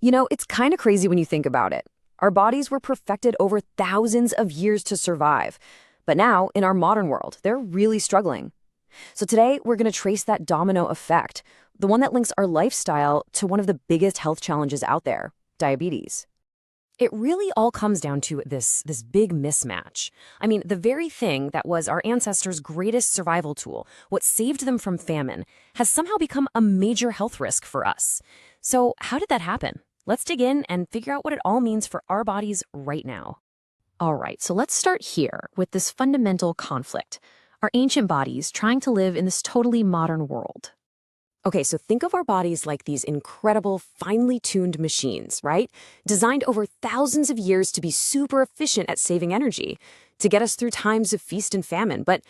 It's kind of crazy when you think about it. Our bodies were perfected over thousands of years to survive. But now, in our modern world, they're really struggling. So today, we're going to trace that domino effect, the one that links our lifestyle to one of the biggest health challenges out there, diabetes. It really all comes down to this big mismatch. I mean, the very thing that was our ancestors' greatest survival tool, what saved them from famine, has somehow become a major health risk for us. So how did that happen? Let's dig in and figure out what it all means for our bodies right now. All right, so let's start here with this fundamental conflict. Our ancient bodies trying to live in this totally modern world. Okay, so think of our bodies like these incredible, finely tuned machines, right? Designed over thousands of years to be super efficient at saving energy, to get us through times of feast and famine. But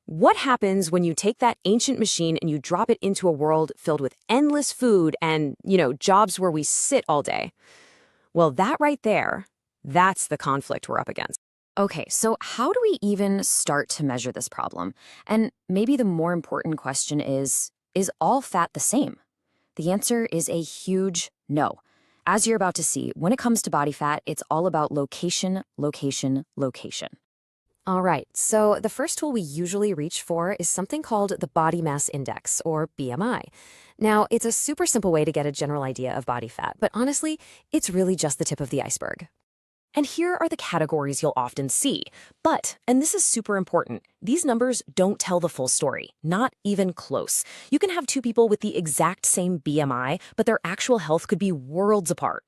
what happens when you take that ancient machine and you drop it into a world filled with endless food and, jobs where we sit all day? Well, that right there, that's the conflict we're up against. Okay, so how do we even start to measure this problem? And maybe the more important question is all fat the same? The answer is a huge no. As you're about to see, when it comes to body fat, it's all about location, location, location. All right, so the first tool we usually reach for is something called the body mass index, or BMI. Now, it's a super simple way to get a general idea of body fat, but honestly, it's really just the tip of the iceberg. And here are the categories you'll often see. But, and this is super important, these numbers don't tell the full story, not even close. You can have two people with the exact same BMI, but their actual health could be worlds apart.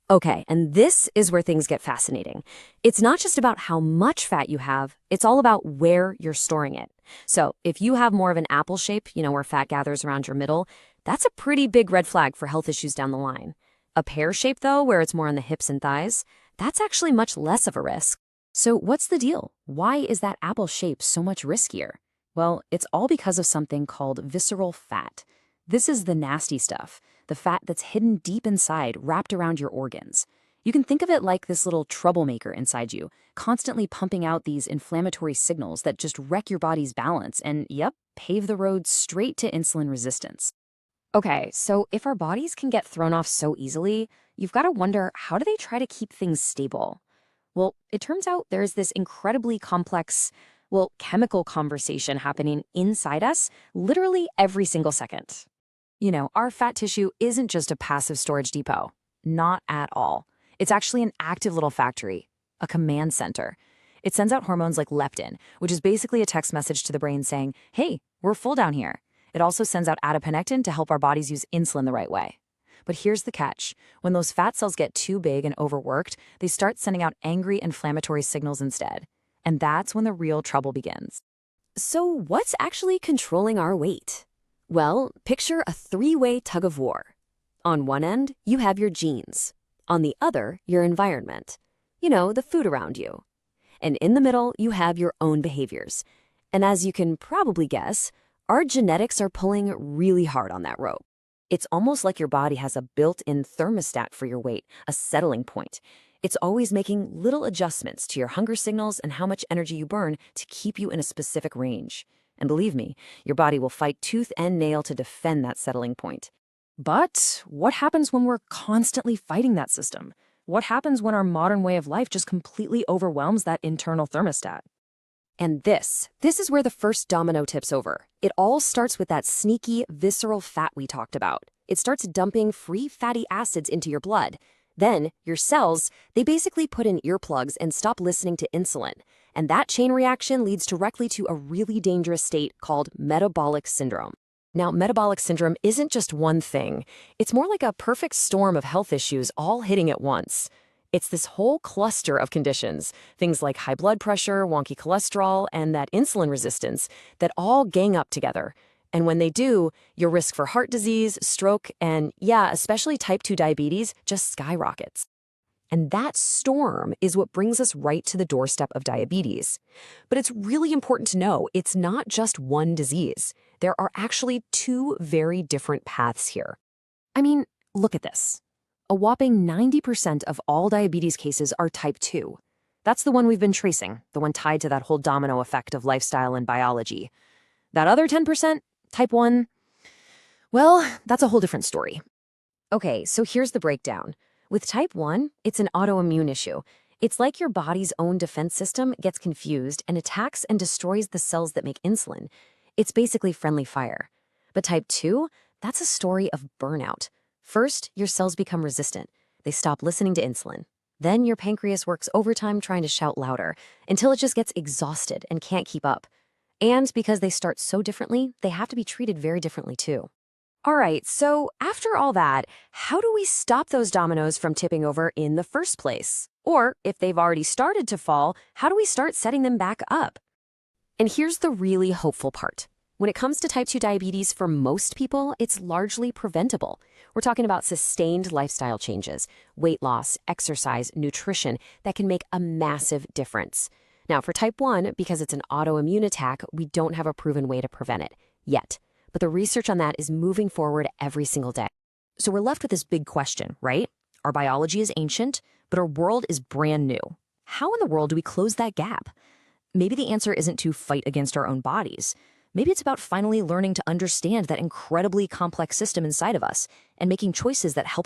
Okay, and this is where things get fascinating. It's not just about how much fat you have, it's all about where you're storing it. So if you have more of an apple shape, where fat gathers around your middle, that's a pretty big red flag for health issues down the line. A pear shape, though, where it's more on the hips and thighs, that's actually much less of a risk. So what's the deal? Why is that apple shape so much riskier? Well, it's all because of something called visceral fat. This is the nasty stuff, the fat that's hidden deep inside, wrapped around your organs. You can think of it like this little troublemaker inside you, constantly pumping out these inflammatory signals that just wreck your body's balance and, pave the road straight to insulin resistance. Okay, so if our bodies can get thrown off so easily, you've got to wonder, how do they try to keep things stable? Well, it turns out there's this incredibly complex, chemical conversation happening inside us literally every single second. Our fat tissue isn't just a passive storage depot. Not at all. It's actually an active little factory, a command center. It sends out hormones like leptin, which is basically a text message to the brain saying, hey, we're full down here. It also sends out adiponectin to help our bodies use insulin the right way. But here's the catch. When those fat cells get too big and overworked, they start sending out angry inflammatory signals instead. And that's when the real trouble begins. So what's actually controlling our weight? Well, picture a three-way tug of war. On one end, you have your genes. On the other, your environment. The food around you. And in the middle, you have your own behaviors. And as you can probably guess, our genetics are pulling really hard on that rope. It's almost like your body has a built-in thermostat for your weight, a settling point. It's always making little adjustments to your hunger signals and how much energy you burn to keep you in a specific range. And believe me, your body will fight tooth and nail to defend that settling point. But what happens when we're constantly fighting that system? What happens when our modern way of life just completely overwhelms that internal thermostat? And this is where the first domino tips over. It all starts with that sneaky, visceral fat we talked about. It starts dumping free fatty acids into your blood. Then, your cells, they basically put in earplugs and stop listening to insulin. And that chain reaction leads directly to a really dangerous state called metabolic syndrome. Now, metabolic syndrome isn't just one thing. It's more like a perfect storm of health issues all hitting at once. It's this whole cluster of conditions, things like high blood pressure, wonky cholesterol, and that insulin resistance that all gang up together. And when they do, your risk for heart disease, stroke, and especially type 2 diabetes just skyrockets. And that storm is what brings us right to the doorstep of diabetes. But it's really important to know it's not just one disease. There are actually two very different paths here. I mean, look at this. A whopping 90% of all diabetes cases are type 2. That's the one we've been tracing, the one tied to that whole domino effect of lifestyle and biology. That other 10%, type 1, well, that's a whole different story. Okay, so here's the breakdown. With type 1, it's an autoimmune issue. It's like your body's own defense system gets confused and attacks and destroys the cells that make insulin. It's basically friendly fire. But type 2, that's a story of burnout. First, your cells become resistant. They stop listening to insulin. Then your pancreas works overtime trying to shout louder until it just gets exhausted and can't keep up. And because they start so differently, they have to be treated very differently too. All right, so after all that, how do we stop those dominoes from tipping over in the first place? Or if they've already started to fall, how do we start setting them back up? And here's the really hopeful part. When it comes to type 2 diabetes, for most people, it's largely preventable. We're talking about sustained lifestyle changes, weight loss, exercise, nutrition that can make a massive difference. Now, for type 1, because it's an autoimmune attack, we don't have a proven way to prevent it yet. But the research on that is moving forward every single day. So we're left with this big question, right? Our biology is ancient, but our world is brand new. How in the world do we close that gap? Maybe the answer isn't to fight against our own bodies. Maybe it's about finally learning to understand that incredibly complex system inside of us and making choices that help us